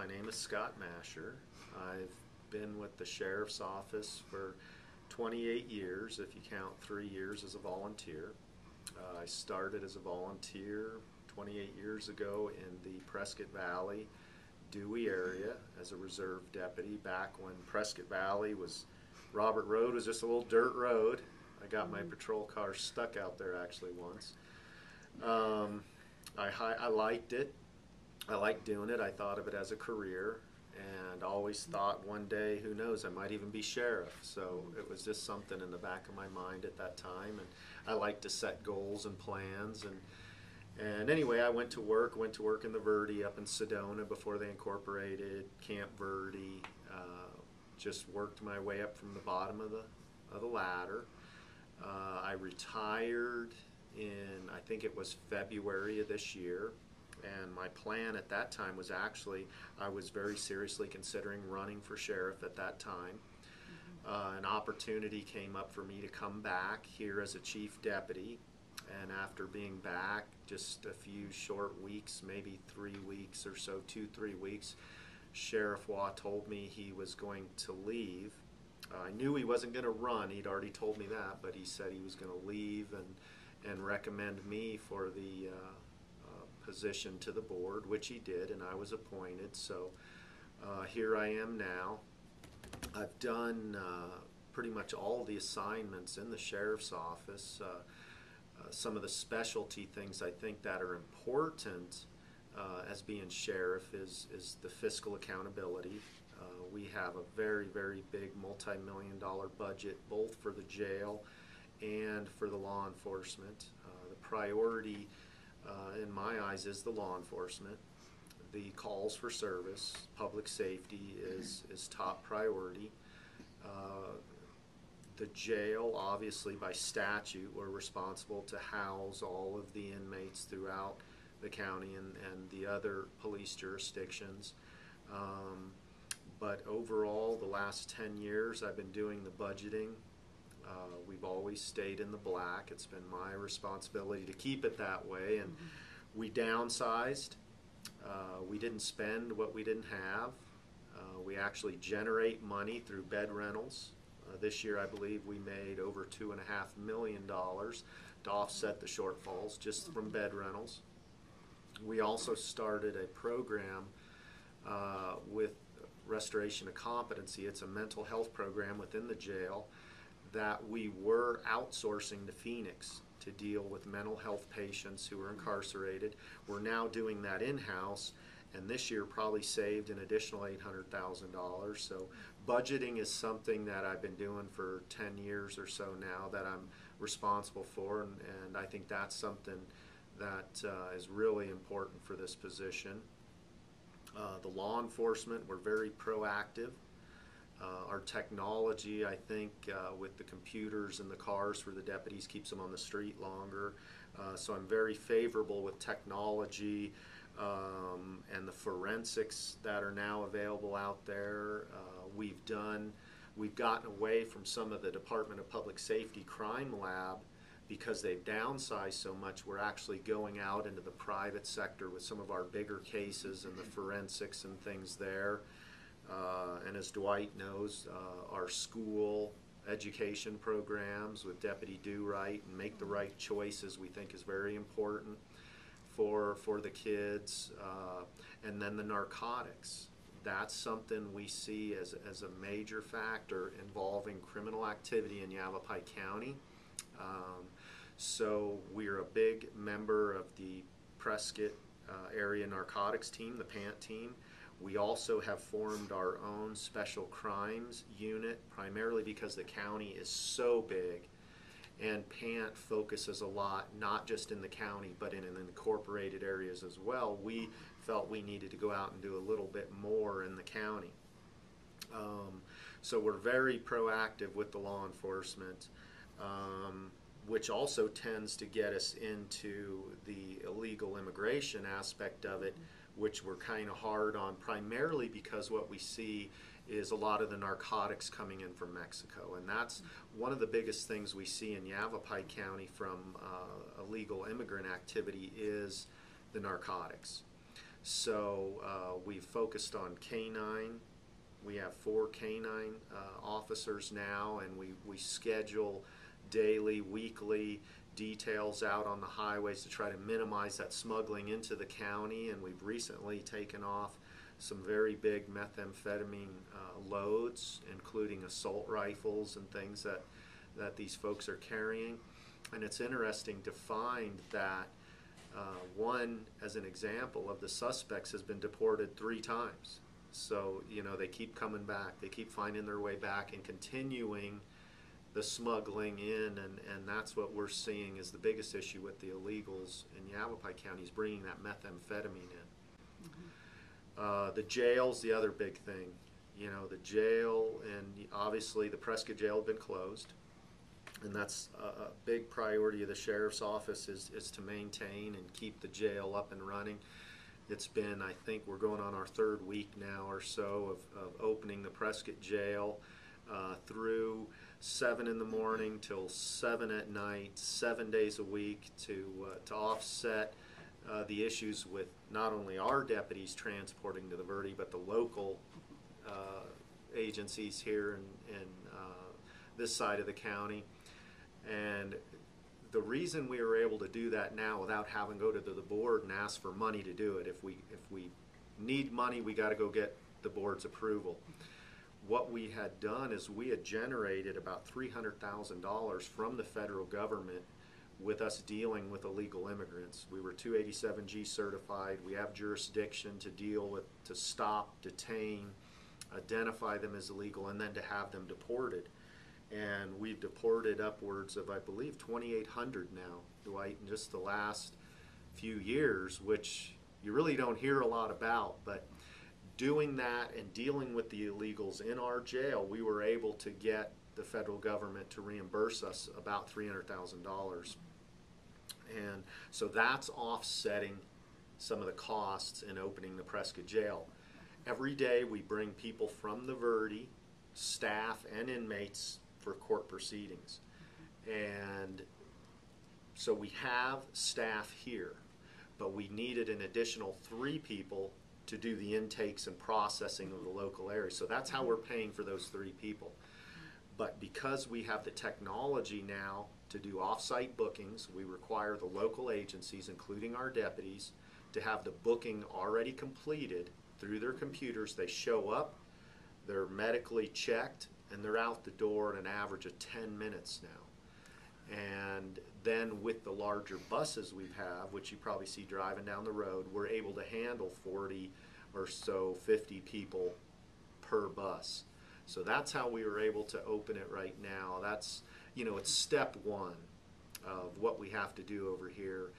My name is Scott Mascher. I've been with the Sheriff's Office for 28 years, if you count 3 years as a volunteer. I started as a volunteer 28 years ago in the Prescott Valley, Dewey area as a reserve deputy back when Prescott Valley was, Robert Road was just a little dirt road. I got my patrol car stuck out there actually once. I liked it. I liked doing it. I thought of it as a career and always thought one day, who knows, I might even be sheriff. So it was just something in the back of my mind at that time, and I like to set goals and plans. And anyway, I went to work in the Verde up in Sedona before they incorporated Camp Verde. Just worked my way up from the bottom of the ladder. I retired in, I think it was February of this year. And my plan at that time was actually, I was very seriously considering running for sheriff at that time. An opportunity came up for me to come back here as a chief deputy. And after being back just a few short weeks, maybe 3 weeks or so, 2-3 weeks, Sheriff Waugh told me he was going to leave. I knew he wasn't going to run, he'd already told me that, but he said he was going to leave and recommend me for the position to the board, which he did, and I was appointed. So here I am now. I've done pretty much all the assignments in the sheriff's office. Some of the specialty things I think that are important as being sheriff is the fiscal accountability. We have a very, very big multi-million-dollar budget both for the jail and for the law enforcement. The priority in my eyes is the law enforcement. The calls for service, public safety is top priority. The jail, obviously by statute, we're responsible to house all of the inmates throughout the county and the other police jurisdictions. But overall, the last 10 years I've been doing the budgeting. We've always stayed in the black. It's been my responsibility to keep it that way, and we downsized. We didn't spend what we didn't have. We actually generate money through bed rentals. This year I believe we made over $2.5 million to offset the shortfalls just from bed rentals. We also started a program with Restoration of Competency. It's a mental health program within the jail that we were outsourcing to Phoenix to deal with mental health patients who are incarcerated. We're now doing that in-house, and this year probably saved an additional $800,000. So budgeting is something that I've been doing for 10 years or so now that I'm responsible for, and I think that's something that is really important for this position. The law enforcement, we're very proactive. Our technology, I think, with the computers and the cars for the deputies keeps them on the street longer. So I'm very favorable with technology and the forensics that are now available out there. We've gotten away from some of the Department of Public Safety crime lab because they've downsized so much. We're actually going out into the private sector with some of our bigger cases and the forensics and things there. And as Dwight knows, our school education programs with Deputy Do Right and Make the Right Choices we think is very important for the kids. And then the narcotics. That's something we see as a major factor involving criminal activity in Yavapai County. So we're a big member of the Prescott area narcotics team, the PANT team. We also have formed our own special crimes unit, primarily because the county is so big, and PANT focuses a lot, not just in the county, but in incorporated areas as well. We felt we needed to go out and do a little bit more in the county. So we're very proactive with the law enforcement, which also tends to get us into the illegal immigration aspect of it, which we're kind of hard on, primarily because what we see is a lot of the narcotics coming in from Mexico, and that's one of the biggest things we see in Yavapai County from illegal immigrant activity is the narcotics. So we've focused on canine. We have 4 canine officers now, and we schedule daily, weekly details out on the highways to try to minimize that smuggling into the county. And we've recently taken off some very big methamphetamine loads, including assault rifles and things that these folks are carrying. And it's interesting to find that one, as an example, of the suspects has been deported 3 times. So, you know, they keep coming back. They keep finding their way back and continuing the smuggling in, and that's what we're seeing is the biggest issue with the illegals in Yavapai County, is bringing that methamphetamine in. Mm-hmm. The jail's the other big thing. You know, the jail, and obviously the Prescott Jail had been closed, and that's a big priority of the sheriff's office is to maintain and keep the jail up and running. It's been, I think we're going on our 3rd week now or so of opening the Prescott Jail through 7 in the morning till 7 at night, 7 days a week to offset the issues with not only our deputies transporting to the Verde, but the local agencies here in this side of the county. And the reason we were able to do that now without having to go to the board and ask for money to do it, if we need money, we got to go get the board's approval. What we had done is we had generated about $300,000 from the federal government with us dealing with illegal immigrants. We were 287G certified. We have jurisdiction to deal with, to stop, detain, identify them as illegal, and then to have them deported. And we've deported upwards of, I believe, 2,800 now, Dwight, in just the last few years, which you really don't hear a lot about. But doing that and dealing with the illegals in our jail, we were able to get the federal government to reimburse us about $300,000. And so that's offsetting some of the costs in opening the Prescott Jail. Every day we bring people from the Verde, staff and inmates, for court proceedings. And so we have staff here, but we needed an additional 3 people to do the intakes and processing of the local area. So that's how we're paying for those 3 people. But because we have the technology now to do off-site bookings, we require the local agencies, including our deputies, to have the booking already completed through their computers. They show up, they're medically checked, and they're out the door in an average of 10 minutes now. And then with the larger buses we have, which you probably see driving down the road, we're able to handle 40 or so, 50 people per bus. So that's how we were able to open it right now. That's, you know, it's step 1 of what we have to do over here.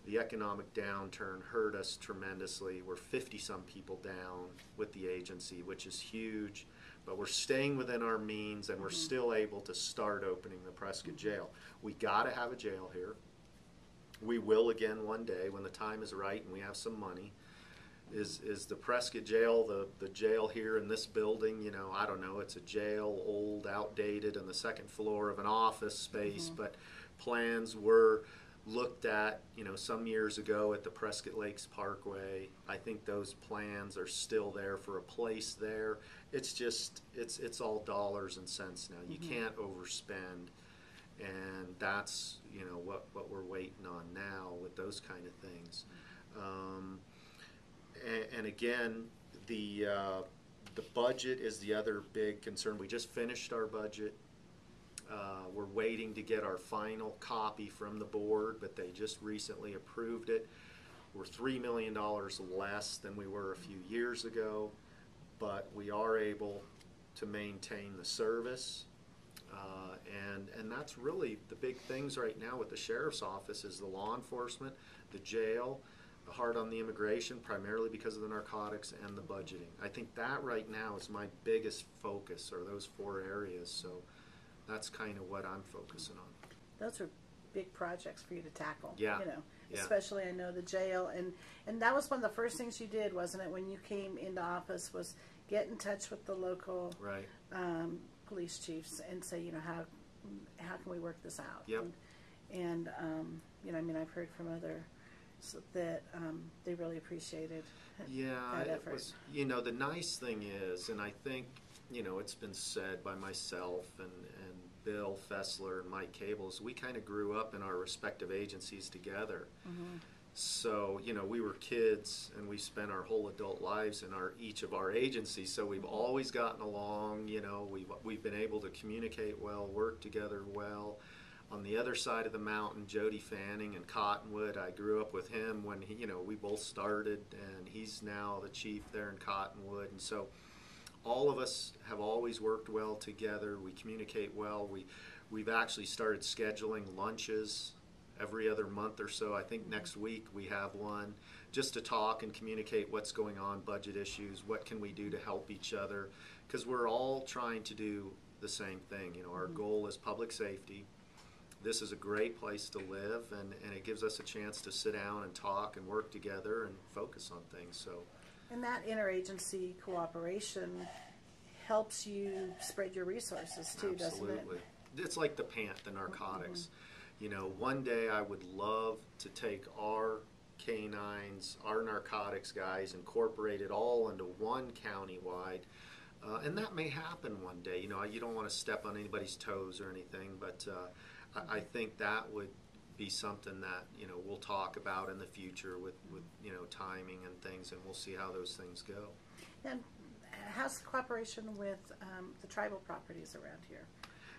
The economic downturn hurt us tremendously. We're 50-some people down with the agency, which is huge. But we're staying within our means, and we're still able to start opening the Prescott Jail. We got to have a jail here. We will again one day when the time is right and we have some money. Is the Prescott Jail the jail here in this building? You know, I don't know. It's a jail, old, outdated, on the 2nd floor of an office space. But plans were looked at, you know, some years ago at the Prescott Lakes Parkway. I think those plans are still there for a place there. It's just, it's all dollars and cents now. You can't overspend, and that's, you know, what we're waiting on now with those kind of things. And again, the budget is the other big concern. We just finished our budget. We're waiting to get our final copy from the board, but they just recently approved it. We're $3 million less than we were a few years ago, but we are able to maintain the service. And that's really the big things right now with the sheriff's office is the law enforcement, the jail, the hard on the immigration, primarily because of the narcotics, and the budgeting. I think that right now is my biggest focus, are those 4 areas. So that's kind of what I'm focusing on. Those are big projects for you to tackle. Yeah. You know, yeah. Especially I know the jail, and that was one of the first things you did, wasn't it, when you came into office, was get in touch with the local right. Police chiefs and say, you know, how can we work this out? Yep. And you know, I mean, I've heard from other so that they really appreciated Yeah, that it effort. was, the nice thing is, and I think, it's been said by myself and Bill Fessler and Mike Cables, we kind of grew up in our respective agencies together. Mm-hmm. So, we were kids and we spent our whole adult lives in each of our agencies. So we've always gotten along, we've been able to communicate well, work together well. On the other side of the mountain, Jody Fanning in Cottonwood, I grew up with him when we both started, and he's now the chief there in Cottonwood. And so all of us have always worked well together. We communicate well. We've actually started scheduling lunches every other month or so. I think next week we have one just to talk and communicate what's going on, budget issues, what can we do to help each other, because we're all trying to do the same thing. Our goal is public safety. This is a great place to live, and it gives us a chance to sit down and talk and work together and focus on things. So, And that interagency cooperation helps you spread your resources too, doesn't it? absolutely. It's like the PANT, the narcotics. One day I would love to take our canines, our narcotics guys, incorporate it all into one county-wide. And that may happen one day. You don't want to step on anybody's toes or anything, but I think that would be something that we'll talk about in the future with timing and things, and we'll see how those things go. And how's the cooperation with the tribal properties around here?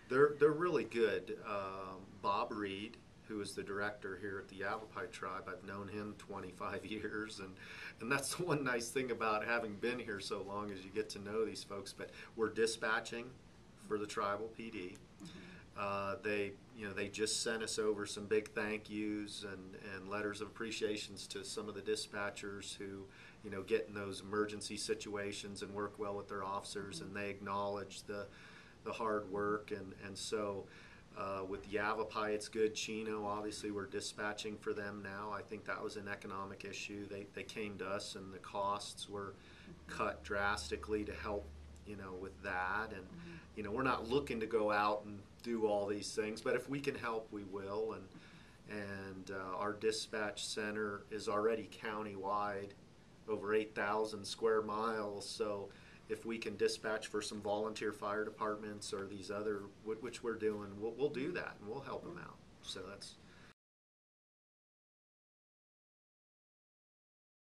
They're really good. Bob Reed, who is the director here at the Yavapai Tribe, I've known him 25 years, and that's the one nice thing about having been here so long is you get to know these folks. But we're dispatching for the tribal PD. They just sent us over some big thank yous and letters of appreciations to some of the dispatchers who get in those emergency situations and work well with their officers, and they acknowledge the hard work, and so with Yavapai it's good. Chino, obviously we're dispatching for them now. I think that was an economic issue. They came to us and the costs were cut drastically to help with that, and we're not looking to go out and do all these things, but if we can help we will, and our dispatch center is already county-wide, over 8,000 square miles, so if we can dispatch for some volunteer fire departments or these other, which we're doing, we'll do that and we'll help them out. So